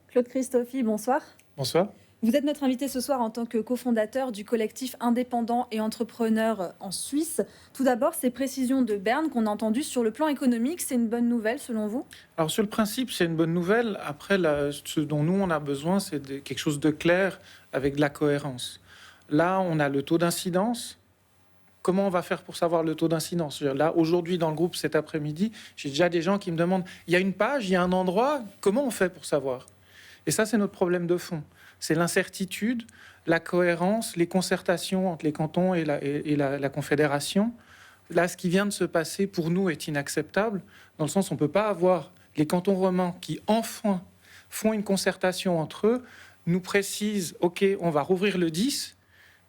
Claude Christophe, bonsoir. Bonsoir. Vous êtes notre invité ce soir en tant que cofondateur du collectif indépendant et entrepreneur en Suisse. Tout d'abord, ces précisions de Berne qu'on a entendues sur le plan économique, c'est une bonne nouvelle selon vous? Alors sur le principe, c'est une bonne nouvelle. Après, ce dont nous, on a besoin, c'est quelque chose de clair avec de la cohérence. Là, on a le taux d'incidence. Comment on va faire pour savoir le taux d'incidence? Là, aujourd'hui, dans le groupe, cet après-midi, j'ai déjà des gens qui me demandent, il y a une page, il y a un endroit, comment on fait pour savoir? Et ça, c'est notre problème de fond. C'est l'incertitude, la cohérence, les concertations entre les cantons et la Confédération. Là, ce qui vient de se passer, pour nous, est inacceptable, dans le sens où on ne peut pas avoir les cantons romans qui, enfin, font une concertation entre eux, nous précisent, OK, on va rouvrir le 10,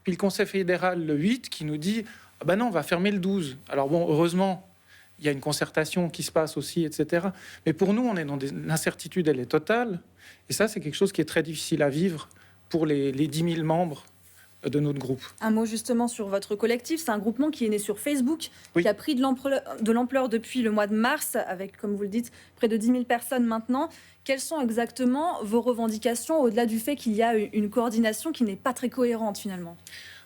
puis le Conseil fédéral, le 8, qui nous dit, ah ben non, on va fermer le 12. Alors bon, heureusement, il y a une concertation qui se passe aussi, etc. Mais pour nous, on est dans l'incertitude, elle est totale. Et ça, c'est quelque chose qui est très difficile à vivre pour les 10 000 membres de notre groupe. Un mot justement sur votre collectif. C'est un groupement qui est né sur Facebook, Oui. qui a pris de l'ampleur depuis le mois de mars, avec, comme vous le dites, près de 10 000 personnes maintenant. Quelles sont exactement vos revendications, au-delà du fait qu'il y a une coordination qui n'est pas très cohérente finalement?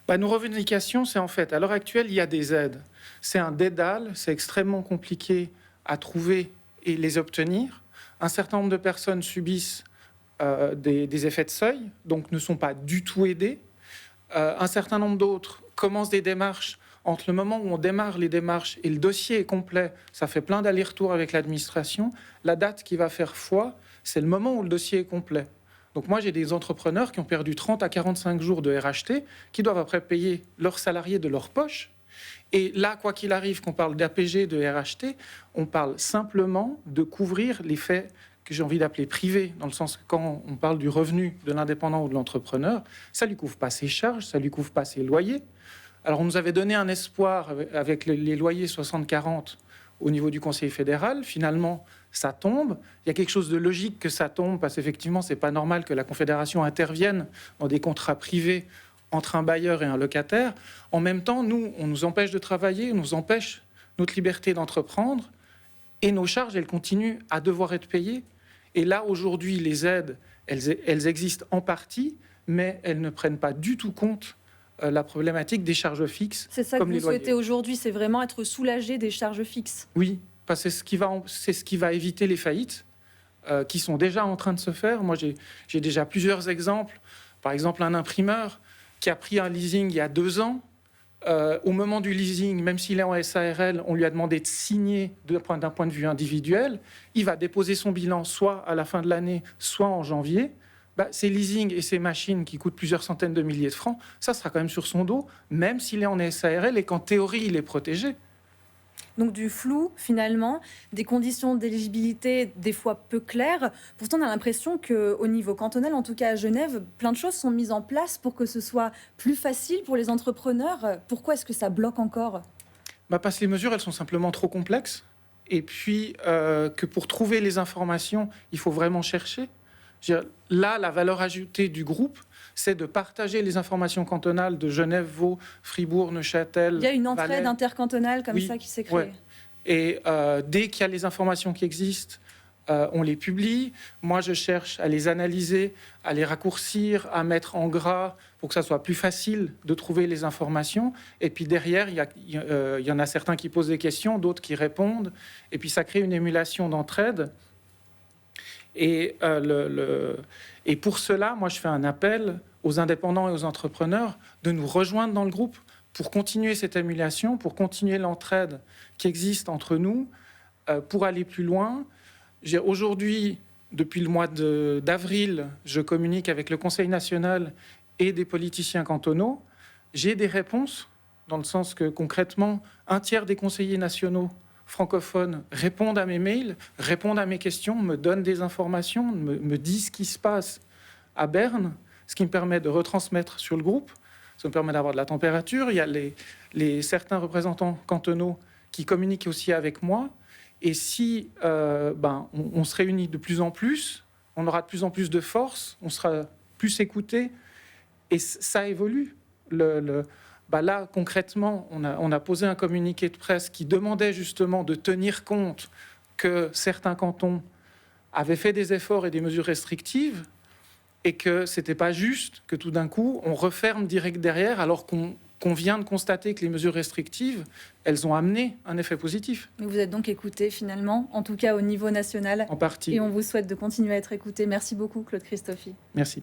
Nos revendications, c'est en fait, à l'heure actuelle, il y a des aides. C'est un dédale, c'est extrêmement compliqué à trouver et les obtenir. Un certain nombre de personnes subissent des effets de seuil, donc ne sont pas du tout aidées. Un certain nombre d'autres commencent des démarches. Entre le moment où on démarre les démarches et le dossier est complet, ça fait plein d'allers-retours avec l'administration. La date qui va faire foi, c'est le moment où le dossier est complet. Donc moi, j'ai des entrepreneurs qui ont perdu 30 à 45 jours de RHT, qui doivent après payer leurs salariés de leur poche. Et là, quoi qu'il arrive, qu'on parle d'APG, de RHT, on parle simplement de couvrir les faits que j'ai envie d'appeler privés, dans le sens que quand on parle du revenu de l'indépendant ou de l'entrepreneur, ça ne lui couvre pas ses charges, ça ne lui couvre pas ses loyers. Alors on nous avait donné un espoir avec les loyers 60-40 au niveau du Conseil fédéral. Finalement, ça tombe. Il y a quelque chose de logique que ça tombe, parce qu'effectivement, ce n'est pas normal que la Confédération intervienne dans des contrats privés entre un bailleur et un locataire. En même temps, nous, on nous empêche de travailler, on nous empêche notre liberté d'entreprendre, et nos charges, elles continuent à devoir être payées. Et là, aujourd'hui, les aides, elles existent en partie, mais elles ne prennent pas du tout compte la problématique des charges fixes. C'est ça que vous souhaitez aujourd'hui, c'est vraiment être soulagé des charges fixes? Oui, parce que c'est ce qui va éviter les faillites qui sont déjà en train de se faire. Moi, j'ai déjà plusieurs exemples. Par exemple, un imprimeur qui a pris un leasing il y a 2 ans. Au moment du leasing, même s'il est en SARL, on lui a demandé de signer d'un point de vue individuel. Il va déposer son bilan soit à la fin de l'année, soit en janvier. Ces leasings et ces machines qui coûtent plusieurs centaines de milliers de francs, ça sera quand même sur son dos, même s'il est en SARL et qu'en théorie, il est protégé. Donc du flou, finalement, des conditions d'éligibilité des fois peu claires. Pourtant, on a l'impression qu'au niveau cantonal, en tout cas à Genève, plein de choses sont mises en place pour que ce soit plus facile pour les entrepreneurs. Pourquoi est-ce que ça bloque encore? Parce que les mesures, elles sont simplement trop complexes. Et puis, que pour trouver les informations, il faut vraiment chercher. Là, la valeur ajoutée du groupe, c'est de partager les informations cantonales de Genève, Vaud, Fribourg, Neuchâtel. Il y a une entraide intercantonale comme ça qui s'est créée. Ouais. Et dès qu'il y a les informations qui existent, on les publie. Moi, je cherche à les analyser, à les raccourcir, à mettre en gras pour que ça soit plus facile de trouver les informations. Et puis derrière, il y en a certains qui posent des questions, d'autres qui répondent. Et puis ça crée une émulation d'entraide. Et pour cela, moi, je fais un appel aux indépendants et aux entrepreneurs de nous rejoindre dans le groupe pour continuer cette émulation, pour continuer l'entraide qui existe entre nous, pour aller plus loin. Aujourd'hui, depuis le mois d'avril, je communique avec le Conseil national et des politiciens cantonaux. J'ai des réponses, dans le sens que, concrètement, 1/3 des conseillers nationaux francophones répondent à mes mails, répondent à mes questions, me donnent des informations, me disent ce qui se passe à Berne, ce qui me permet de retransmettre sur le groupe, ça me permet d'avoir de la température. Il y a certains représentants cantonaux qui communiquent aussi avec moi. Et si on se réunit de plus en plus, on aura de plus en plus de force, on sera plus écouté, et ça évolue. Là, concrètement, on a posé un communiqué de presse qui demandait justement de tenir compte que certains cantons avait fait des efforts et des mesures restrictives et que ce n'était pas juste que tout d'un coup, on referme direct derrière alors qu'on vient de constater que les mesures restrictives, elles ont amené un effet positif. Mais vous êtes donc écouté finalement, en tout cas au niveau national. En partie. Et on vous souhaite de continuer à être écouté. Merci beaucoup, Claude Christophy. Merci.